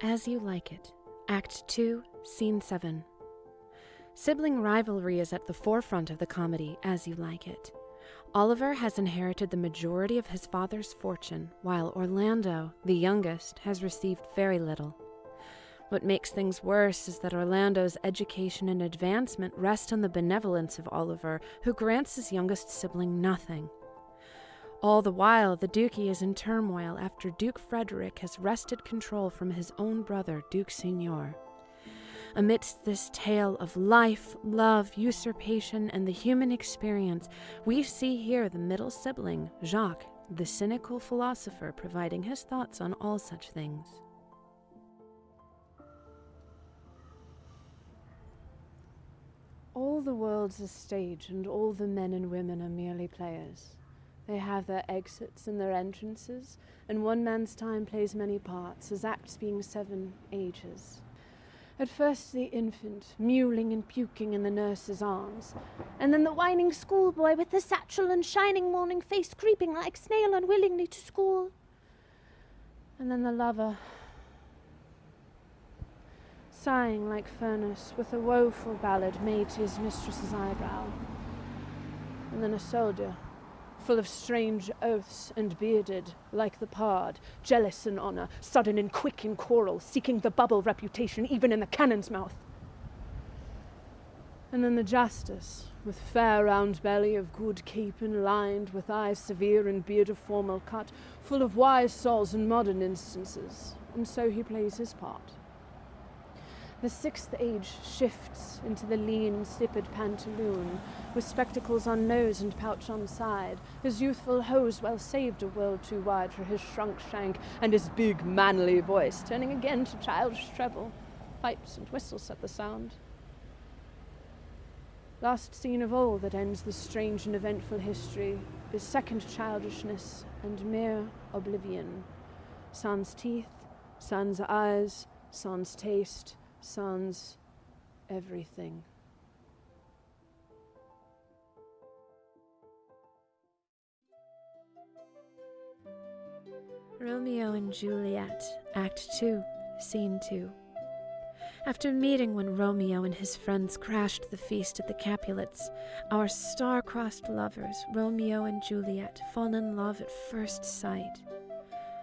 As You Like It, Act 2, Scene 7. Sibling rivalry is at the forefront of the comedy As You Like It. Oliver has inherited the majority of his father's fortune, while Orlando, the youngest, has received very little. What makes things worse is that Orlando's education and advancement rest on the benevolence of Oliver, who grants his youngest sibling nothing. All the while, the Duchy is in turmoil after Duke Frederick has wrested control from his own brother, Duke Signor. Amidst this tale of life, love, usurpation, and the human experience, we see here the middle sibling, Jacques, the cynical philosopher, providing his thoughts on all such things. All the world's a stage, and all the men and women are merely players. They have their exits and their entrances, and one man's time plays many parts, as acts being 7 ages. At first the infant, mewling and puking in the nurse's arms, and then the whining schoolboy with the satchel and shining morning face creeping like snail unwillingly to school. And then the lover, sighing like furnace with a woeful ballad made to his mistress's eyebrow. And then a soldier, full of strange oaths and bearded, like the pard, jealous in honour, sudden and quick in quarrel, seeking the bubble reputation even in the cannon's mouth. And then the justice, with fair round belly of good keep and lined, with eyes severe and beard of formal cut, full of wise souls and modern instances, and so he plays his part. The 6th age shifts into the lean, slippered pantaloon, with spectacles on nose and pouch on side, his youthful hose well saved a world too wide for his shrunk shank, and his big, manly voice turning again to childish treble, pipes and whistles at the sound. Last scene of all that ends this strange and eventful history is second childishness and mere oblivion. Sans teeth, sans eyes, sans taste, sans everything. Romeo and Juliet, Act 2, Scene 2. After meeting when Romeo and his friends crashed the feast at the Capulets, our star-crossed lovers, Romeo and Juliet, fall in love at first sight.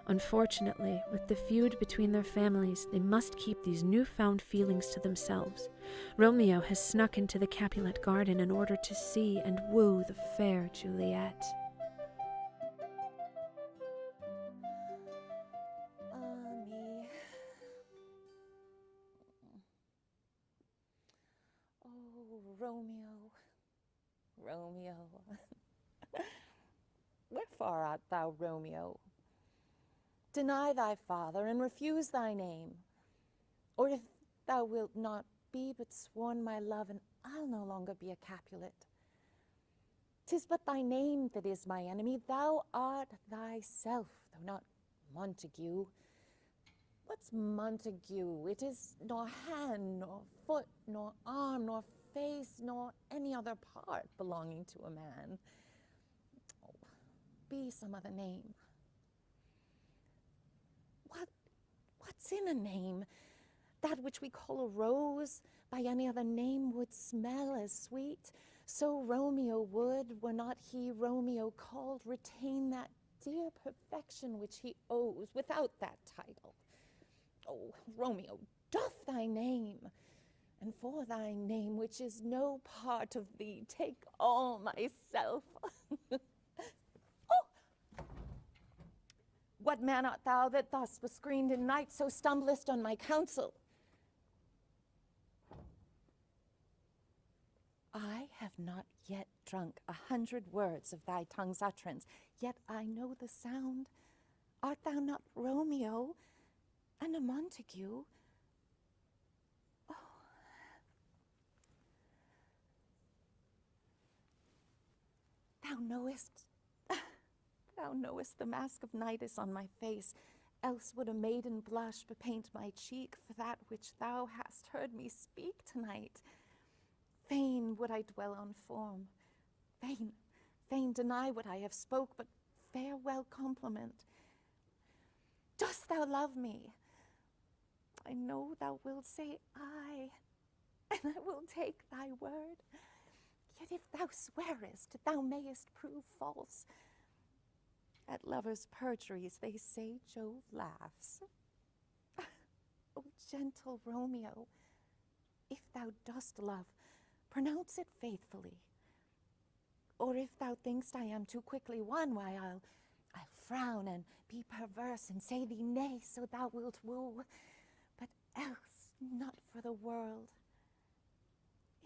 Unfortunately, with the feud between their families, they must keep these newfound feelings to themselves. Romeo has snuck into the Capulet garden in order to see and woo the fair Juliet. Me. Oh, Romeo, Romeo. Wherefore art thou, Romeo? Deny thy father, and refuse thy name. Or if thou wilt not be but sworn my love, and I'll no longer be a Capulet. 'Tis but thy name that is my enemy. Thou art thyself, though not Montague. What's Montague? It is nor hand, nor foot, nor arm, nor face, nor any other part belonging to a man. Oh, be some other name. What's in a name? That which we call a rose, by any other name would smell as sweet. So Romeo would, were not he Romeo called, retain that dear perfection which he owes without that title. Oh, Romeo, doff thy name, and for thy name, which is no part of thee, take all myself. What man art thou that thus bescreened in night so stumblest on my counsel? I have not yet drunk 100 words of thy tongue's utterance, yet I know the sound. Art thou not Romeo, and a Montague? Thou knowest the mask of night is on my face, else would a maiden blush bepaint my cheek for that which thou hast heard me speak tonight. Fain would I dwell on form, fain deny what I have spoke, but farewell compliment. Dost thou love me? I know thou wilt say aye, and I will take thy word. Yet if thou swearest, thou mayest prove false. At lovers' perjuries they say Jove laughs. O gentle Romeo, if thou dost love, pronounce it faithfully. Or if thou thinkst I am too quickly won, why I'll frown and be perverse and say thee nay, so thou wilt woo. But else not for the world.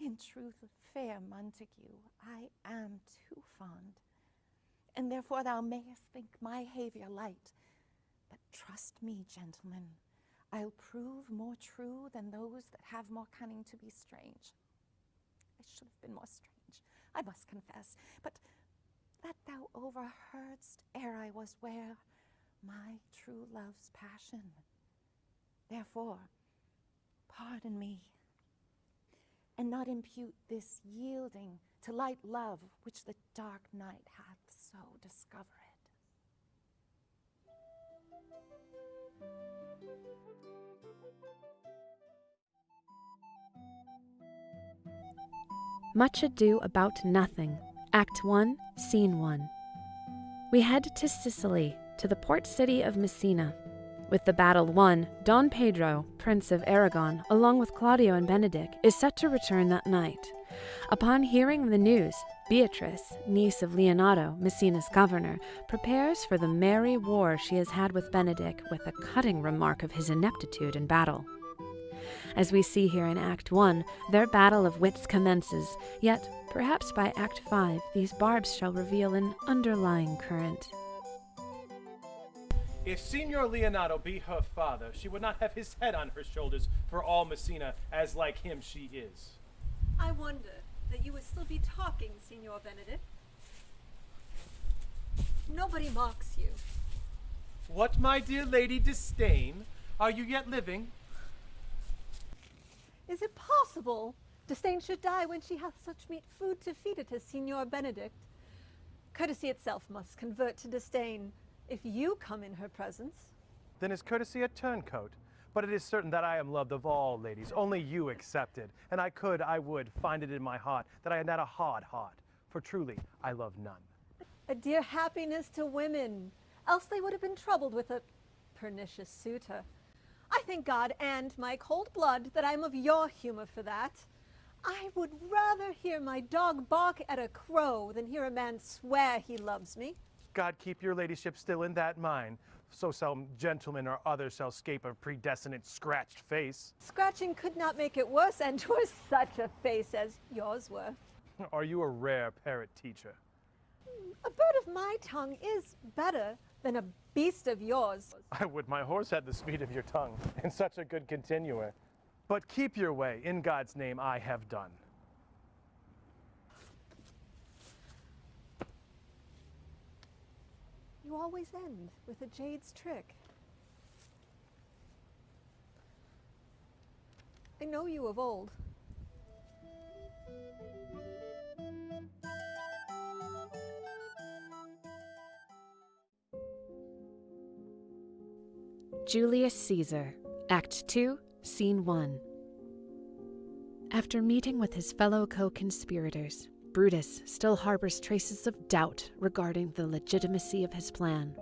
In truth, fair Montague, I am too fond, and therefore thou mayest think my behavior light. But trust me, gentlemen, I'll prove more true than those that have more cunning to be strange. I should have been more strange, I must confess, but that thou overheardst ere I was ware my true love's passion. Therefore, pardon me, and not impute this yielding to light love which the dark night hath so discovered. Much Ado About Nothing, Act 1, Scene 1. We head to Sicily, to the port city of Messina. With the battle won, Don Pedro, Prince of Aragon, along with Claudio and Benedict, is set to return that night. Upon hearing the news, Beatrice, niece of Leonardo, Messina's governor, prepares for the merry war she has had with Benedict with a cutting remark of his ineptitude in battle. As we see here in Act 1, their battle of wits commences, yet perhaps by Act 5 these barbs shall reveal an underlying current. If Signor Leonardo be her father, she would not have his head on her shoulders for all Messina, as like him she is. I wonder that you would still be talking, Signor Benedict. Nobody mocks you. What, my dear lady, disdain? Are you yet living? Is it possible Disdain should die when she hath such meet food to feed it as Signor Benedict? Courtesy itself must convert to disdain if you come in her presence. Then is courtesy a turncoat? But it is certain that I am loved of all ladies, only you excepted. And I would find it in my heart that I had not a hard heart, for truly I love none. A dear happiness to women, else they would have been troubled with a pernicious suitor. I thank God and my cold blood that I am of your humor for that. I would rather hear my dog bark at a crow than hear a man swear he loves me. God keep your ladyship still in that mind, so some gentleman or other shall scape a predestinate scratched face. Scratching could not make it worse, and 'twas such a face as yours were. Are you a rare parrot teacher? A bird of my tongue is better than a beast of yours. I would my horse had the speed of your tongue, and such a good continuer. But keep your way, in God's name I have done. You always end with a jade's trick. I know you of old. Julius Caesar, Act 2, Scene 1. After meeting with his fellow co-conspirators, Brutus still harbors traces of doubt regarding the legitimacy of his plan.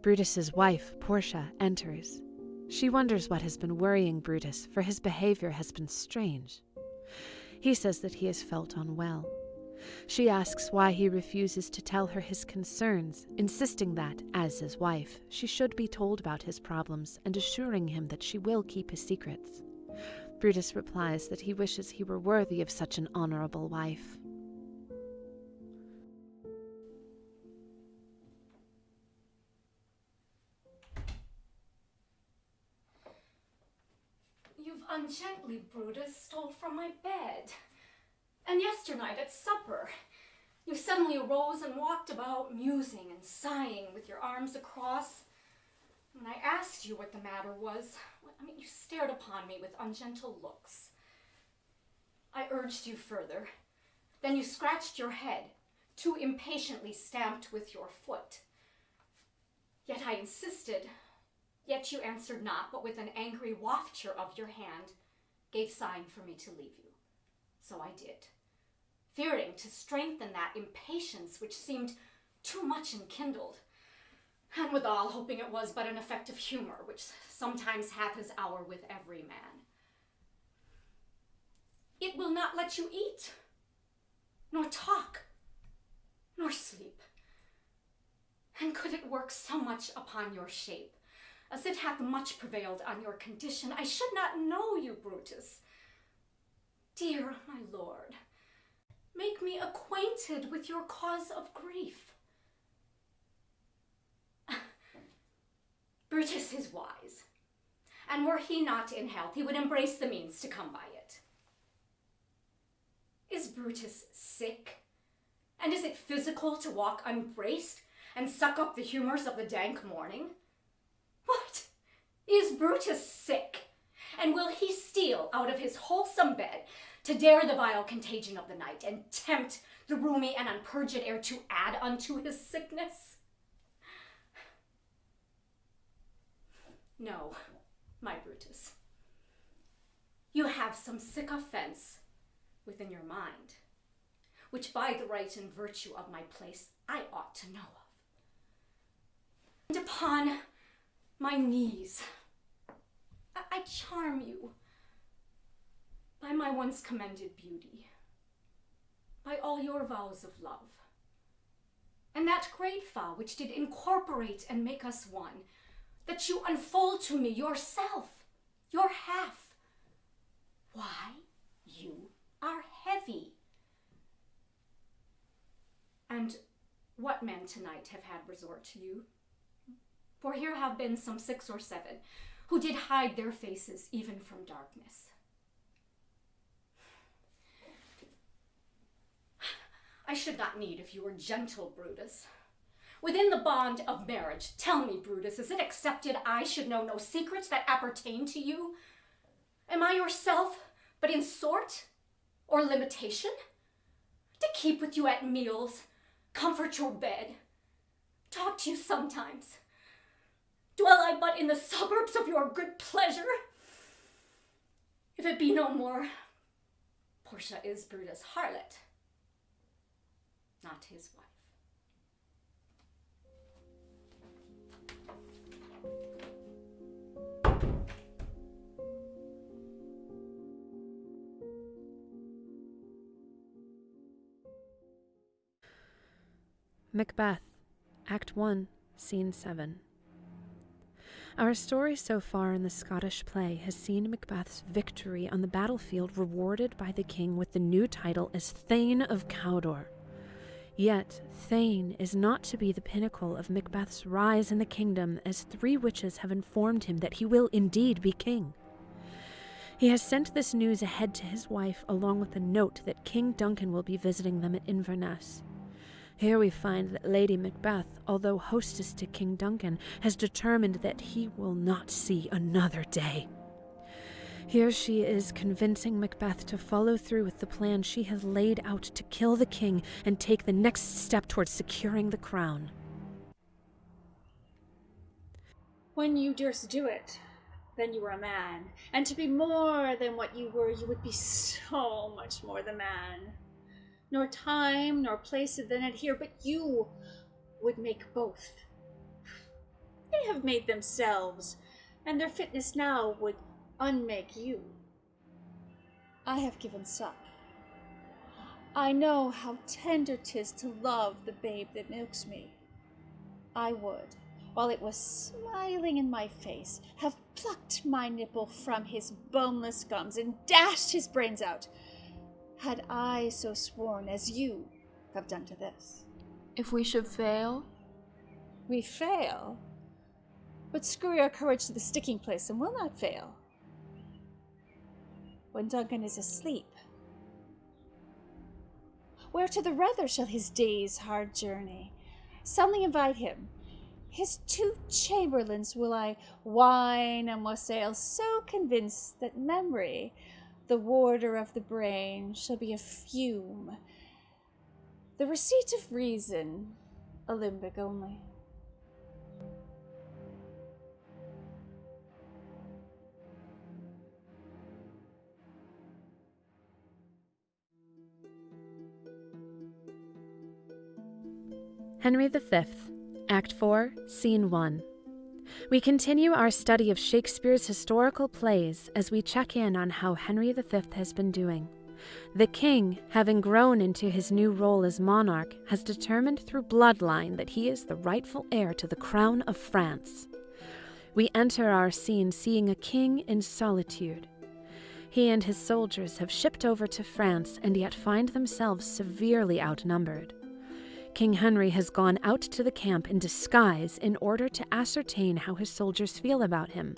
Brutus's wife, Portia, enters. She wonders what has been worrying Brutus, for his behavior has been strange. He says that he has felt unwell. She asks why he refuses to tell her his concerns, insisting that, as his wife, she should be told about his problems and assuring him that she will keep his secrets. Brutus replies that he wishes he were worthy of such an honorable wife. You've ungently, Brutus, stole from my bed. And yesternight at supper, You suddenly arose and walked about, musing and sighing with your arms across. When I asked you what the matter was, you stared upon me with ungentle looks. I urged you further. Then you scratched your head, too impatiently stamped with your foot. Yet I insisted, yet you answered not, but with an angry wafture of your hand, gave sign for me to leave you. So I did, fearing to strengthen that impatience which seemed too much enkindled, and withal hoping it was but an effect of humor, which sometimes hath his hour with every man. It will not let you eat, nor talk, nor sleep. And could it work so much upon your shape, as it hath much prevailed on your condition, I should not know you, Brutus. Dear my lord, make me acquainted with your cause of grief. Brutus is wise, and were he not in health, he would embrace the means to come by it. Is Brutus sick? And is it physical to walk unbraced and suck up the humors of the dank morning? What? Is Brutus sick? And will he steal out of his wholesome bed to dare the vile contagion of the night and tempt the roomy and unpurged air to add unto his sickness? No, my Brutus. You have some sick offense within your mind, which by the right and virtue of my place I ought to know of. And upon my knees, I charm you by my once commended beauty, by all your vows of love, and that great vow which did incorporate and make us one, that you unfold to me yourself, your half. Why, you are heavy. And what men tonight have had resort to you? For here have been some 6 or 7 who did hide their faces even from darkness. I should not need if you were gentle, Brutus. Within the bond of marriage, tell me, Brutus, is it accepted I should know no secrets that appertain to you? Am I yourself but in sort or limitation? To keep with you at meals, comfort your bed, talk to you sometimes, dwell I but in the suburbs of your good pleasure? If it be no more, Portia is Brutus' harlot, not his wife. Macbeth, Act 1, Scene 7. Our story so far in the Scottish play has seen Macbeth's victory on the battlefield rewarded by the king with the new title as Thane of Cawdor. Yet, Thane is not to be the pinnacle of Macbeth's rise in the kingdom, as 3 witches have informed him that he will indeed be king. He has sent this news ahead to his wife, along with a note that King Duncan will be visiting them at Inverness. Here we find that Lady Macbeth, although hostess to King Duncan, has determined that he will not see another day. Here she is convincing Macbeth to follow through with the plan she has laid out to kill the king and take the next step towards securing the crown. When you durst do it, then you were a man, and to be more than what you were, you would be so much more the man. Nor time, nor place then adhere, but you would make both. They have made themselves, and their fitness now would unmake you. I have given sup. I know how tender 'tis to love the babe that milks me. I would, while it was smiling in my face, have plucked my nipple from his boneless gums and dashed his brains out, had I so sworn as you have done to this. If we should fail? We fail? But screw your courage to the sticking place and we'll not fail. When Duncan is asleep, where to the rather shall his day's hard journey? Soundly invite him. His 2 chamberlains will I wine and wassail, so convinced that memory, the warder of the brain, shall be a fume, the receipt of reason, a limbic only. Henry V, Act 4, Scene 1. We continue our study of Shakespeare's historical plays as we check in on how Henry V has been doing. The king, having grown into his new role as monarch, has determined through bloodline that he is the rightful heir to the crown of France. We enter our scene seeing a king in solitude. He and his soldiers have shipped over to France and yet find themselves severely outnumbered. King Henry has gone out to the camp in disguise in order to ascertain how his soldiers feel about him.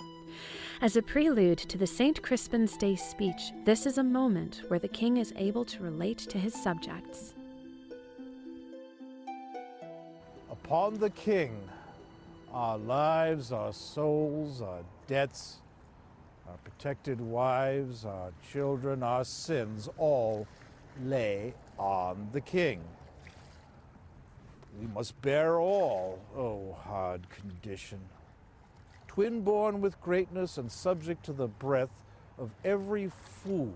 As a prelude to the St. Crispin's Day speech, this is a moment where the king is able to relate to his subjects. Upon the king, our lives, our souls, our debts, our protected wives, our children, our sins, all lay on the king. We must bear all, oh hard condition. Twin-born with greatness and subject to the breath of every fool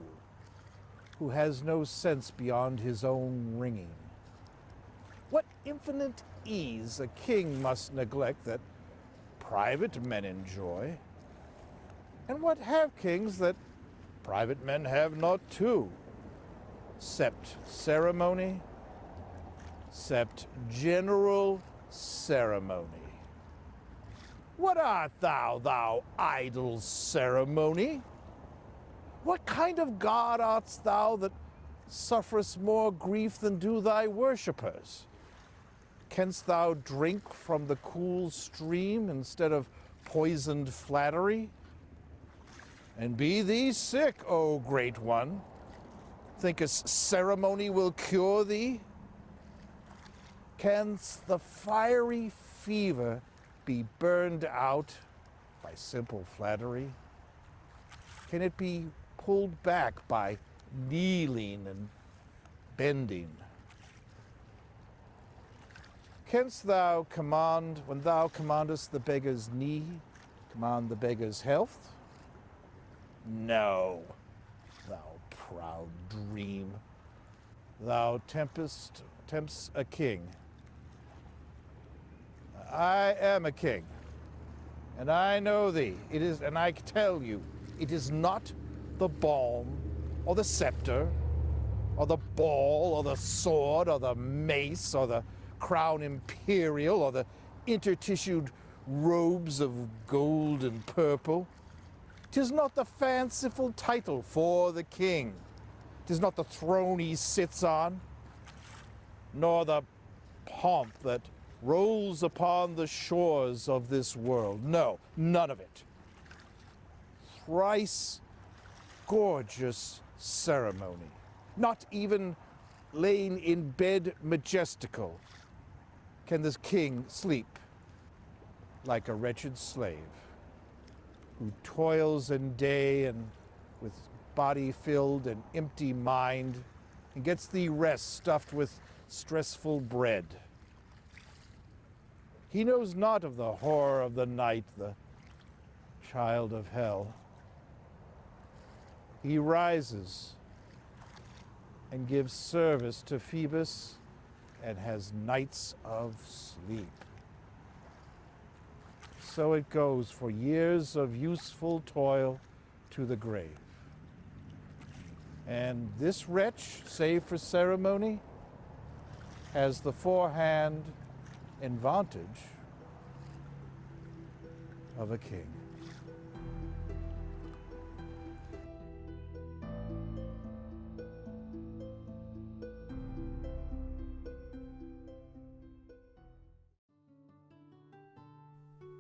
who has no sense beyond his own wringing. What infinite ease a king must neglect that private men enjoy, and what have kings that private men have not too, except ceremony, except general ceremony. What art thou, thou idle ceremony? What kind of god art thou that sufferest more grief than do thy worshippers? Canst thou drink from the cool stream instead of poisoned flattery? And be thee sick, O great one? Thinkest ceremony will cure thee? Canst the fiery fever be burned out by simple flattery? Can it be pulled back by kneeling and bending? Canst thou command, when thou commandest the beggar's knee, command the beggar's health? No, thou proud dream. Thou temptest a king. I am a king, and I know thee. It is, and I tell you, it is not the balm, or the scepter, or the ball, or the sword, or the mace, or the crown imperial, or the intertissued robes of gold and purple. 'Tis not the fanciful title for the king. 'Tis not the throne he sits on, nor the pomp that rolls upon the shores of this world. No, none of it. Thrice gorgeous ceremony, not even laying in bed majestical, can this king sleep like a wretched slave who toils in day and with body filled and empty mind and gets the rest stuffed with stressful bread. He knows not of the horror of the night, the child of hell. He rises and gives service to Phoebus and has nights of sleep. So it goes for years of useful toil to the grave. And this wretch, save for ceremony, has the forehand advantage of a king.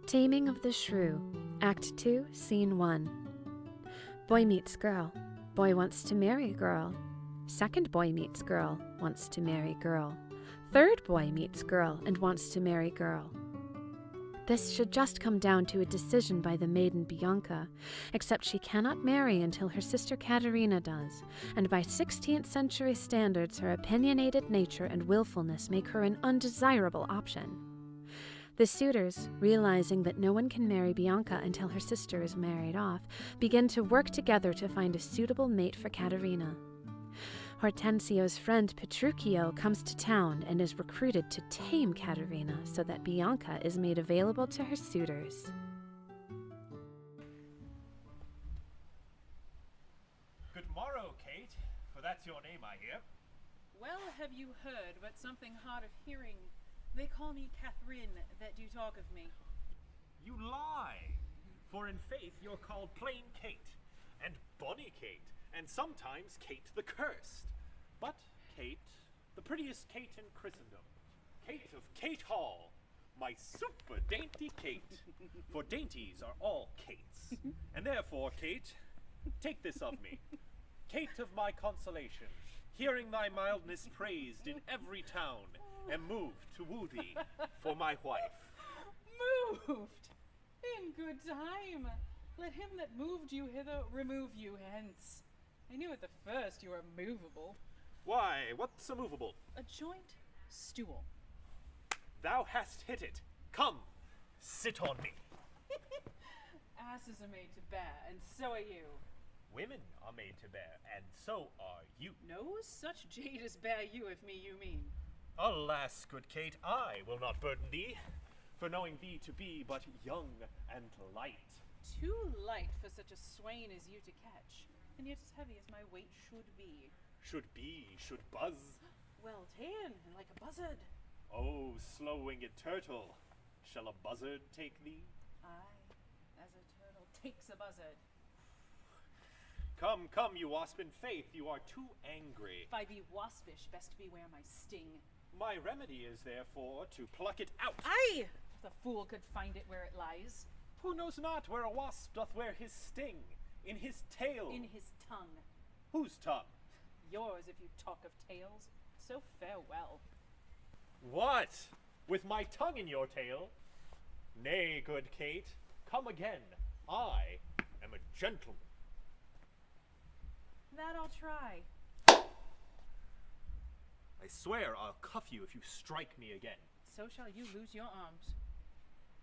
Taming of the Shrew, Act 2, Scene 1. Boy meets girl. Boy wants to marry girl. Second boy meets girl, wants to marry girl. Third boy meets girl and wants to marry girl. This should just come down to a decision by the maiden Bianca, except she cannot marry until her sister Caterina does, and by 16th century standards her opinionated nature and willfulness make her an undesirable option. The suitors, realizing that no one can marry Bianca until her sister is married off, begin to work together to find a suitable mate for Caterina. Hortensio's friend Petruchio comes to town and is recruited to tame Caterina so that Bianca is made available to her suitors. Good morrow, Kate, for that's your name, I hear. Well, have you heard but something hard of hearing? They call me Catherine, that do talk of me. You lie, for in faith you're called plain Kate, and bonny Kate, and sometimes Kate the Cursed. But Kate, the prettiest Kate in Christendom, Kate of Kate Hall, my super dainty Kate, for dainties are all Kates, and therefore, Kate, take this of me, Kate of my consolation, hearing thy mildness praised in every town, am moved to woo thee for my wife. Moved! In good time. Let him that moved you hither remove you hence. I knew at the first you were movable. Why, what's a movable? A joint stool. Thou hast hit it. Come, sit on me. Asses are made to bear, and so are you. Women are made to bear, and so are you. No such jade as bear you, if me you mean. Alas, good Kate, I will not burden thee, for knowing thee to be but young and light. Too light for such a swain as you to catch, and yet as heavy as my weight should be. Should buzz. Well ta'en, and like a buzzard. Oh, slow-winged turtle, shall a buzzard take thee? Aye, as a turtle takes a buzzard. Come, you wasp, in faith, you are too angry. If I be waspish, best beware my sting. My remedy is, therefore, to pluck it out. Aye! If the fool could find it where it lies. Who knows not where a wasp doth wear his sting? In his tail. In his tongue. Whose tongue? Yours, if you talk of tails. So farewell. What? With my tongue in your tail? Nay, good Kate, come again. I am a gentleman. That I'll try. I swear I'll cuff you if you strike me again. So shall you lose your arms.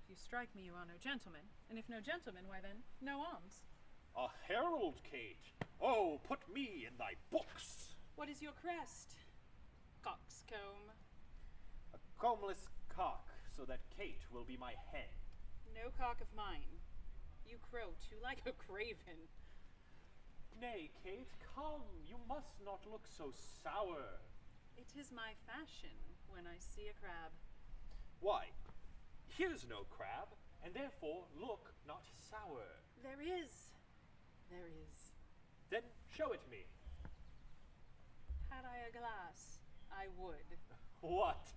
If you strike me, you are no gentleman. And if no gentleman, why then, no arms. A herald, Kate. Oh, put me in thy books. What is your crest? Coxcomb. A combless cock, so that Kate will be my hen. No cock of mine. You crow too like a craven. Nay, Kate, come. You must not look so sour. It is my fashion when I see a crab. Why, here's no crab, and therefore look not sour. There is. There is. Then show it me. Had I a glass, I would. What?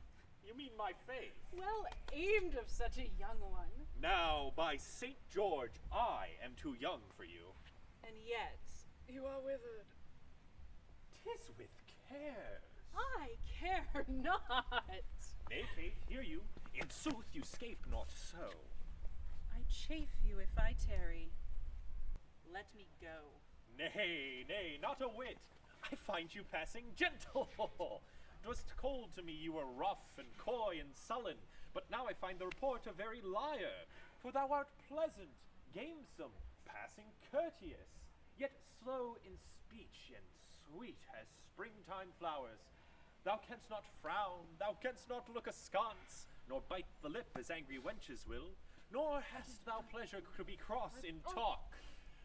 You mean my face? Well aimed of such a young one. Now, by St. George, I am too young for you. And yet, you are withered. 'Tis with cares. I care not. Nay, Kate, hear you. In sooth, you scape not so. I chafe you if I tarry. Let me go. Nay, not a whit. I find you passing gentle. 'Twas told to me you were rough and coy and sullen, but now I find the report a very liar. For thou art pleasant, gamesome, passing courteous, yet slow in speech and sweet as springtime flowers. Thou canst not frown, thou canst not look askance, nor bite the lip as angry wenches will, nor hast thou pleasure to be cross in talk.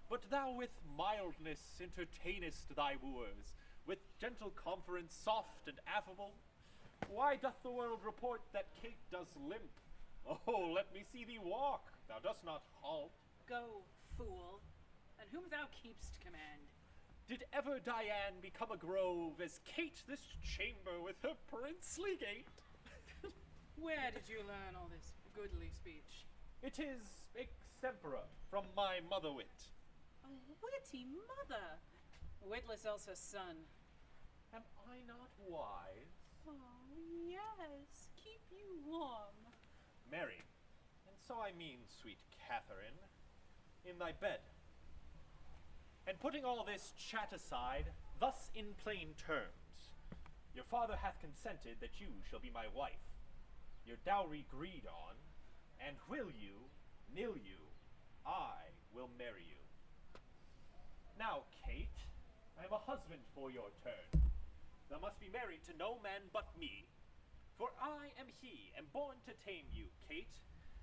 But thou with mildness entertainest thy wooers, with gentle conference soft and affable. Why doth the world report that Kate does limp? Oh, let me see thee walk, thou dost not halt. Go, fool, and whom thou keep'st command. Did ever Diane become a grove as Kate this chamber with her princely gait? Where did you learn all this goodly speech? It is extempora from my mother wit. A witty mother! Witless else her son. Am I not wise? Oh, yes. Keep you warm. Mary, and so I mean, sweet Catherine, in thy bed. And putting all this chat aside, thus in plain terms, your father hath consented that you shall be my wife, your dowry agreed on, and will you, nill you, I will marry you. Now, Kate, I am a husband for your turn. Thou must be married to no man but me, for I am he, am born to tame you, Kate,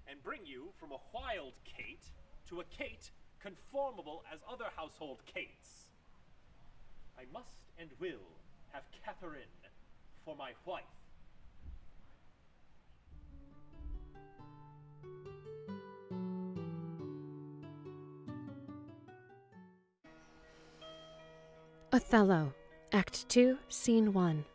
and bring you from a wild Kate to a Kate conformable as other household Kates. I must and will have Catherine for my wife. Othello, Act 2, Scene 1.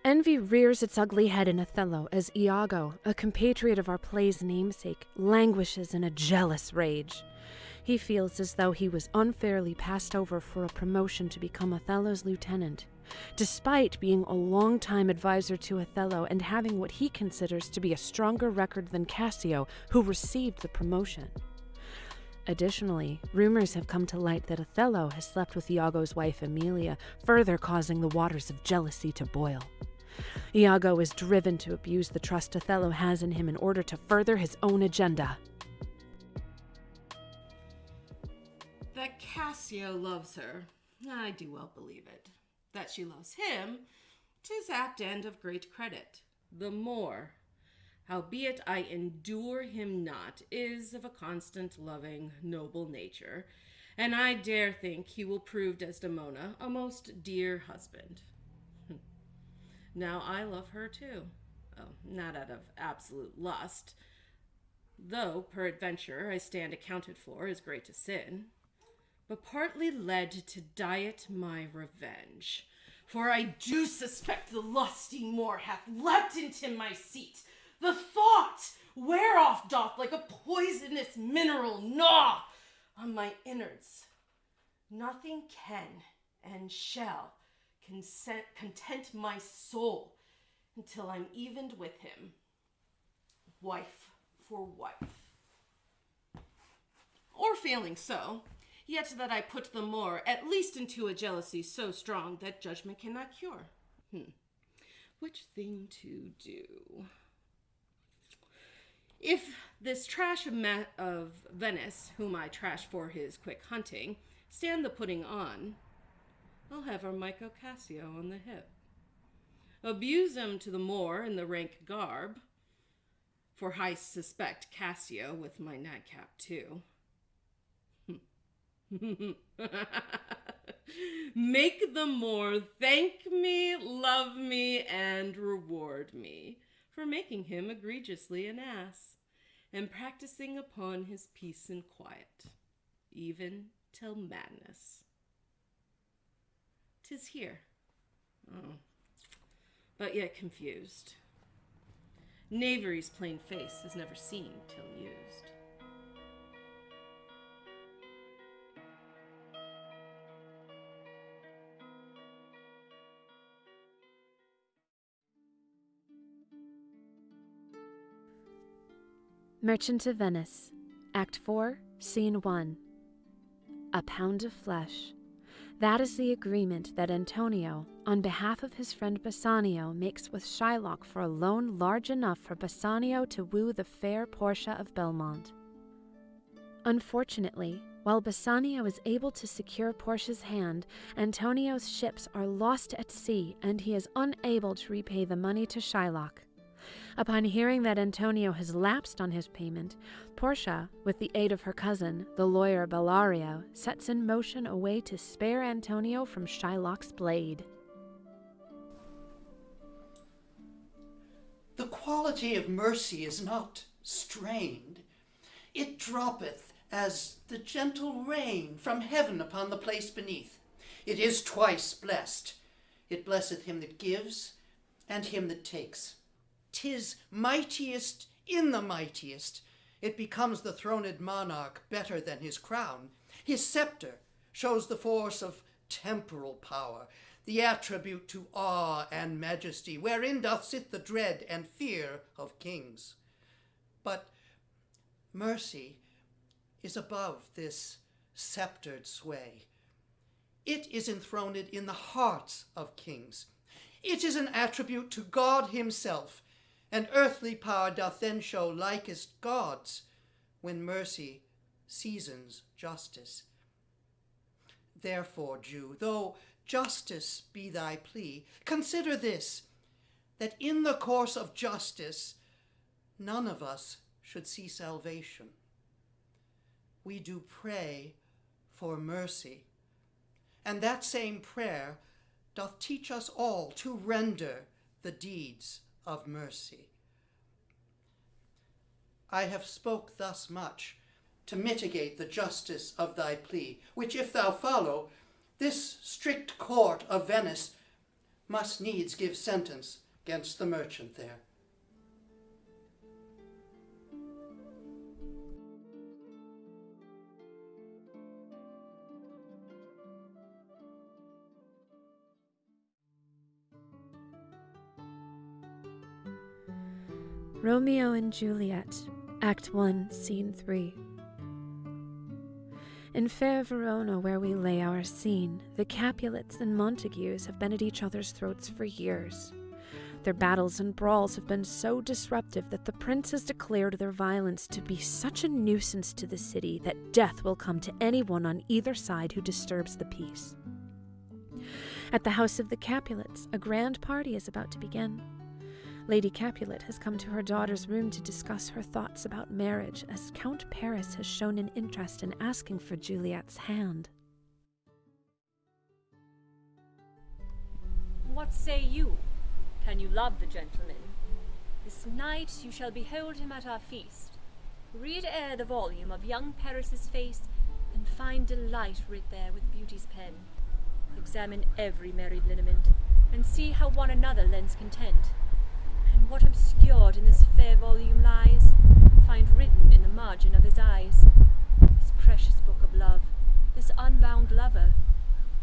Envy rears its ugly head in Othello as Iago, a compatriot of our play's namesake, languishes in a jealous rage. He feels as though he was unfairly passed over for a promotion to become Othello's lieutenant, despite being a long-time advisor to Othello and having what he considers to be a stronger record than Cassio, who received the promotion. Additionally, rumors have come to light that Othello has slept with Iago's wife Emilia, further causing the waters of jealousy to boil. Iago is driven to abuse the trust Othello has in him in order to further his own agenda. That Cassio loves her, I do well believe it. That she loves him, 'tis apt and of great credit. The more, howbeit I endure him not, is of a constant, loving, noble nature, and I dare think he will prove Desdemona a most dear husband. Now I love her too. Oh, not out of absolute lust, though peradventure I stand accounted for as great a sin, but partly led to diet my revenge. For I do suspect the lusty Moor hath leapt into my seat, the thought whereof doth like a poisonous mineral gnaw on my innards. Nothing can and shall content my soul until I'm evened with him, wife for wife. Or failing so, yet that I put the Moor at least into a jealousy so strong that judgment cannot cure. Which thing to do? If this trash of Venice, whom I trash for his quick hunting, stand the putting on, I'll have Armico Cassio on the hip. Abuse him to the Moor in the rank garb, for I suspect Cassio with my nightcap too. Make the Moor thank me, love me, and reward me for making him egregiously an ass, and practicing upon his peace and quiet, even till madness. 'Tis here, but yet confused. Knavery's plain face is never seen till used. Merchant of Venice, Act 4, Scene 1. A pound of flesh. That is the agreement that Antonio, on behalf of his friend Bassanio, makes with Shylock for a loan large enough for Bassanio to woo the fair Portia of Belmont. Unfortunately, while Bassanio is able to secure Portia's hand, Antonio's ships are lost at sea and he is unable to repay the money to Shylock. Upon hearing that Antonio has lapsed on his payment, Portia, with the aid of her cousin, the lawyer Bellario, sets in motion a way to spare Antonio from Shylock's blade. The quality of mercy is not strained. It droppeth as the gentle rain from heaven upon the place beneath. It is twice blessed. It blesseth him that gives and him that takes. 'Tis mightiest in the mightiest. It becomes the throned monarch better than his crown. His scepter shows the force of temporal power. the attribute to awe and majesty, wherein doth sit the dread and fear of kings. But mercy is above this sceptred sway. It is enthroned in the hearts of kings. It is an attribute to God himself, and earthly power doth then show likest God's, when mercy seasons justice. Therefore, Jew, though justice be thy plea, consider this, that in the course of justice none of us should see salvation. We do pray for mercy, and that same prayer doth teach us all to render the deeds of mercy. I have spoke thus much to mitigate the justice of thy plea, which if thou follow, this strict court of Venice must needs give sentence against the merchant there. Romeo and Juliet, Act 1, Scene 3. In fair Verona, where we lay our scene, the Capulets and Montagues have been at each other's throats for years. Their battles and brawls have been so disruptive that the prince has declared their violence to be such a nuisance to the city that death will come to anyone on either side who disturbs the peace. At the house of the Capulets, a grand party is about to begin. Lady Capulet has come to her daughter's room to discuss her thoughts about marriage, as Count Paris has shown an interest in asking for Juliet's hand. What say you? Can you love the gentleman? This night you shall behold him at our feast. Read ere the volume of young Paris's face, and find delight writ there with beauty's pen. Examine every married lineament, and see how one another lends content. And what obscured in this fair volume lies, find written in the margin of his eyes. This precious book of love, this unbound lover,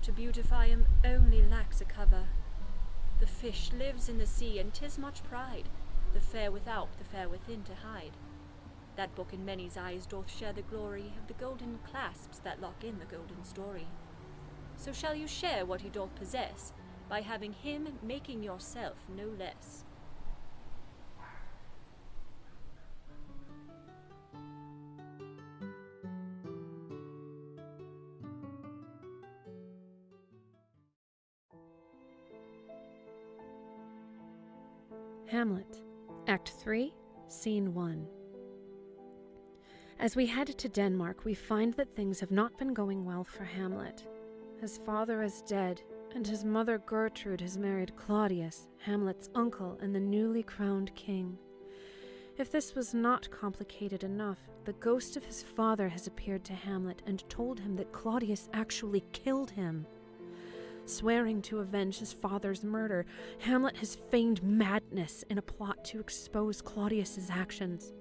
to beautify him only lacks a cover. The fish lives in the sea, and 'tis much pride, the fair without, the fair within to hide. That book in many's eyes doth share the glory of the golden clasps that lock in the golden story. So shall you share what he doth possess, by having him making yourself no less. Hamlet, Act 3, Scene 1. As we head to Denmark, we find that things have not been going well for Hamlet. His father is dead, and his mother Gertrude has married Claudius, Hamlet's uncle and the newly crowned king. If this was not complicated enough, the ghost of his father has appeared to Hamlet and told him that Claudius actually killed him. Swearing to avenge his father's murder, Hamlet has feigned madness in a plot to expose Claudius's actions.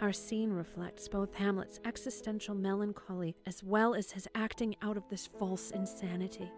Our scene reflects both Hamlet's existential melancholy as well as his acting out of this false insanity.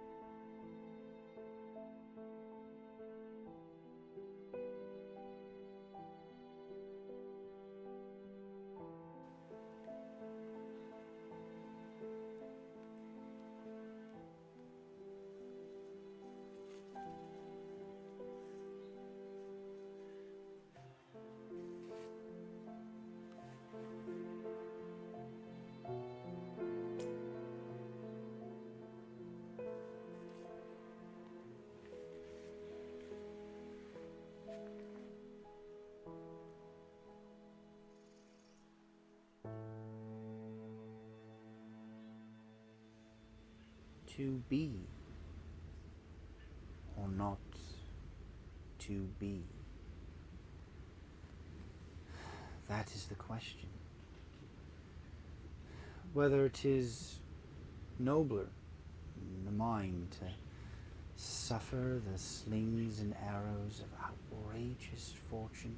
To be or not to be? That is the question. Whether it is nobler in the mind to suffer the slings and arrows of outrageous fortune,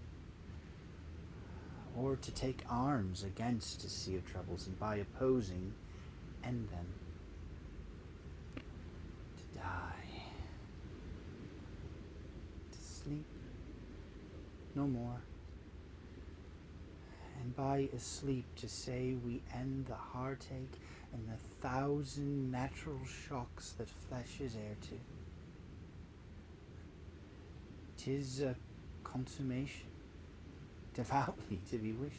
or to take arms against a sea of troubles and by opposing end them. Die no more. And by asleep to say we end the heartache and the 1,000 natural shocks that flesh is heir to. 'Tis a consummation, devoutly to be wished.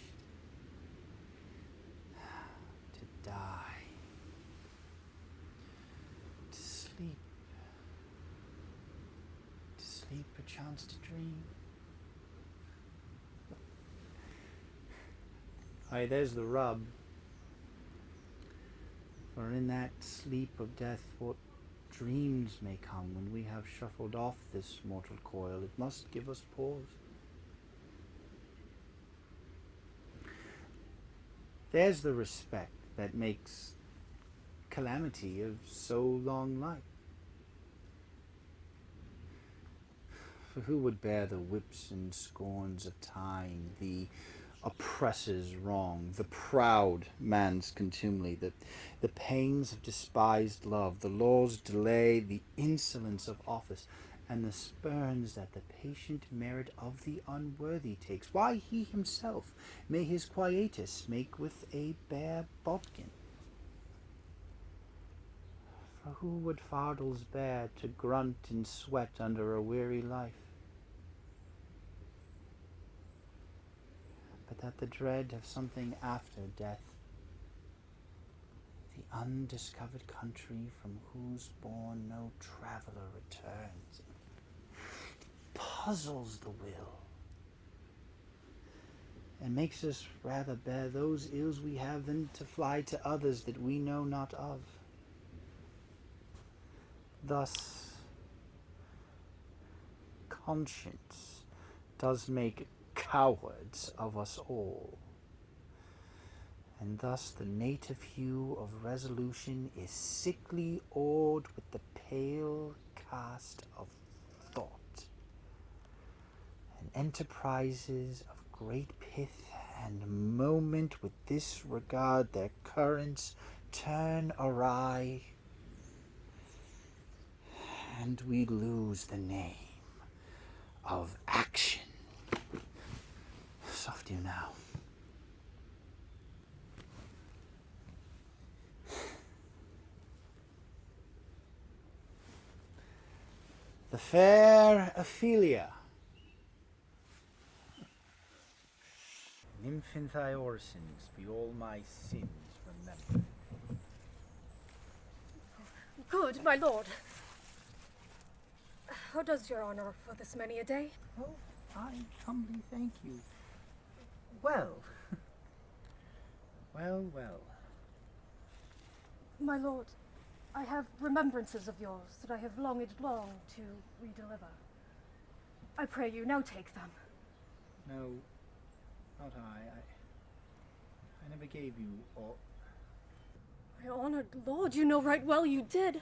To die, to sleep perchance to dream. Aye, there's the rub. For in that sleep of death, what dreams may come when we have shuffled off this mortal coil, it must give us pause. There's the respect that makes calamity of so long life. For who would bear the whips and scorns of time, the oppressor's wrong, the proud man's contumely, the pains of despised love, the law's delay, the insolence of office, and the spurns that the patient merit of the unworthy takes? Why, he himself may his quietus make with a bare bodkin. For who would fardels bear to grunt and sweat under a weary life? But that the dread of something after death, the undiscovered country from whose bourne no traveller returns, puzzles the will, and makes us rather bear those ills we have than to fly to others that we know not of. Thus, conscience does make cowards of us all, and thus the native hue of resolution is sickly awed with the pale cast of thought, and enterprises of great pith and moment with this regard their currents turn awry, and we lose the name of action. Soft you now. The fair Ophelia. Nymph in thy orisons, be all my sins remembered. Good, my lord. How does your honor for this many a day? Oh, I humbly thank you. Well. well. My lord, I have remembrances of yours that I have longed long to redeliver. I pray you, now take them. No, not I. I never gave you aught. My honored lord, you know right well you did.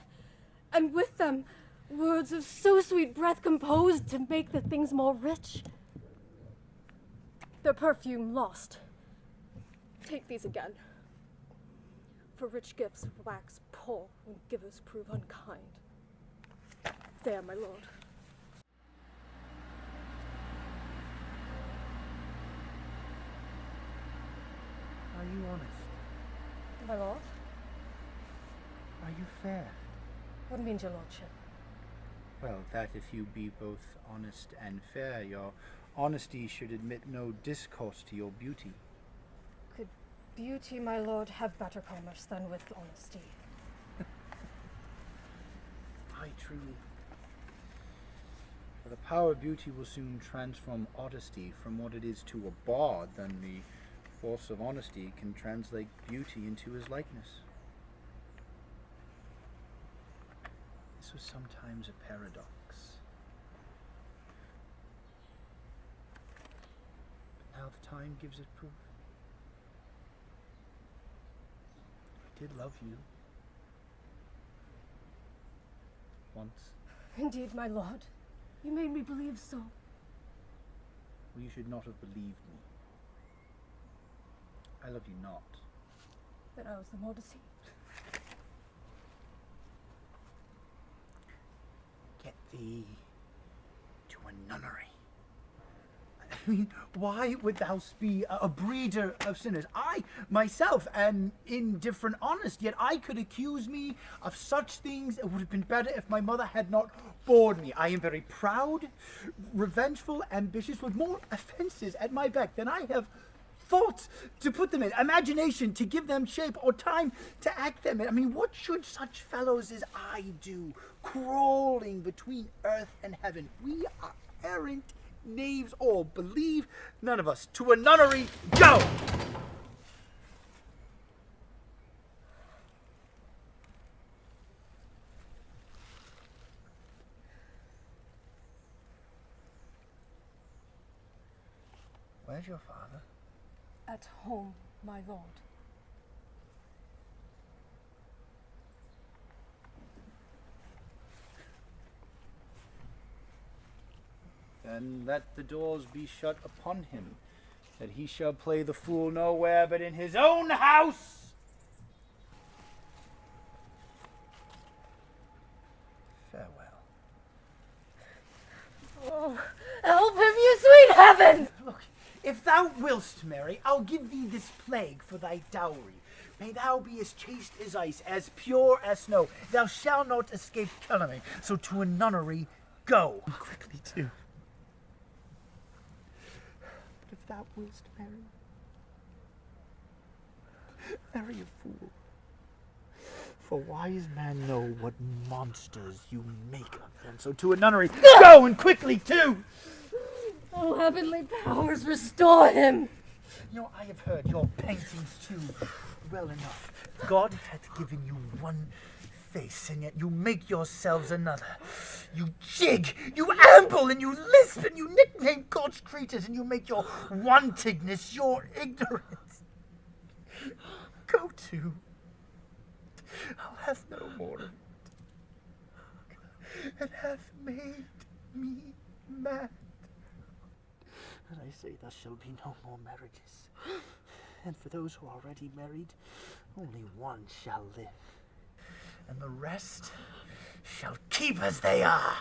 And with them, words of so sweet breath composed to make the things more rich. Their perfume lost. Take these again. For rich gifts wax poor when givers prove unkind. There, my lord. Are you honest? My lord? Are you fair? What means your lordship? Well, that if you be both honest and fair, your honesty should admit no discourse to your beauty. Could beauty, my lord, have better commerce than with honesty? Aye, truly. For the power of beauty will soon transform honesty from what it is to a bard, than the force of honesty can translate beauty into his likeness. This was sometimes a paradox. But now the time gives it proof. I did love you. Once. Indeed, my lord. You made me believe so. Well, you should not have believed me. I love you not. Then I was the more deceived. Get thee to a nunnery, I mean, why would thou be a breeder of sinners? I, myself, am indifferent honest, yet I could accuse me of such things. It would have been better if my mother had not borne me. I am very proud, revengeful, ambitious, with more offences at my beck than I have thought to put them in, imagination to give them shape, or time to act them in. I mean, what should such fellows as I do, crawling between earth and heaven? We are errant knaves all, believe none of us. To a nunnery, go! Where's your father? At home, my lord. Then let the doors be shut upon him, that he shall play the fool nowhere but in his own house. Farewell. Oh, help him, you sweet heaven! Look, if thou willst, Mary, I'll give thee this plague for thy dowry. May thou be as chaste as ice, as pure as snow. Thou shalt not escape calumny. So to a nunnery, go. Quickly, too. But if thou willst marry a fool. For wise men know what monsters you make of them. So to a nunnery, go, and quickly, too! Oh, heavenly powers, restore him! You know, I have heard your paintings too well enough. God hath given you one face, and yet you make yourselves another. You jig, you amble, and you lisp, and you nickname God's creatures, and you make your wantingness your ignorance. Go to. I'll have no more of it. It hath made me mad. And I say there shall be no more marriages. And for those who are already married, only one shall live. And the rest shall keep as they are.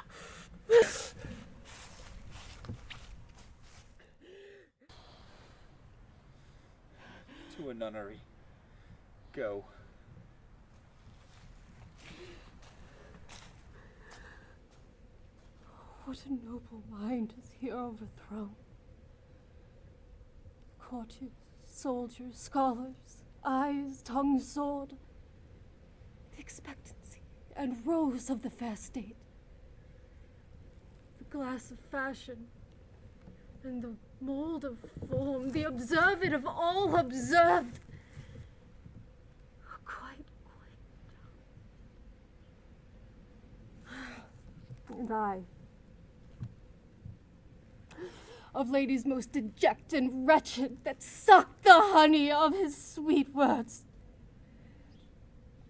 To a nunnery. Go. What a noble mind is here overthrown. Courtiers, soldiers, scholars, eyes, tongue, sword. The expectancy and rose of the fair state. The glass of fashion and the mold of form, the observed of all observed. Quite. And I, of ladies most deject and wretched, that suck the honey of his sweet words.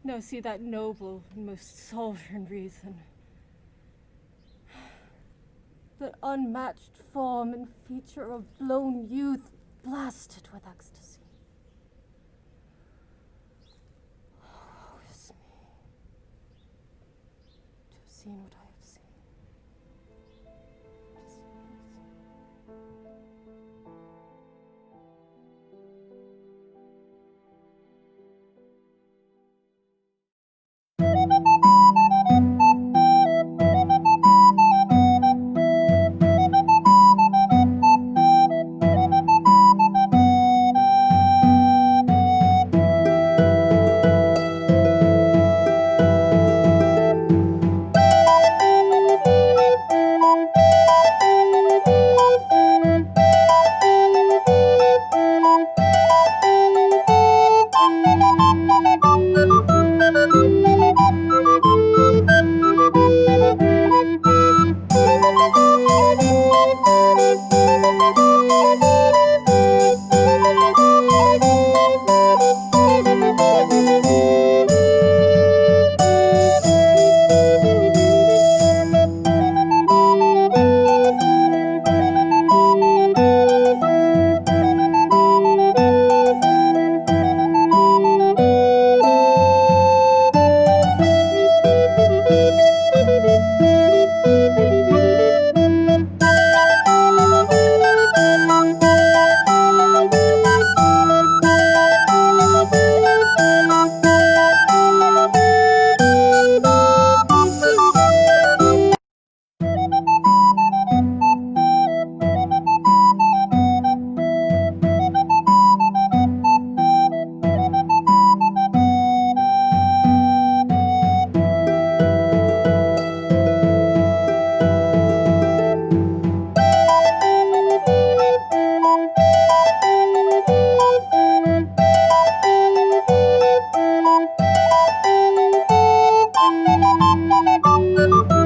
Now see that noble and most sovereign reason, that unmatched form and feature of blown youth blasted with ecstasy. Woe is me, to have seen what I have seen. Thank you.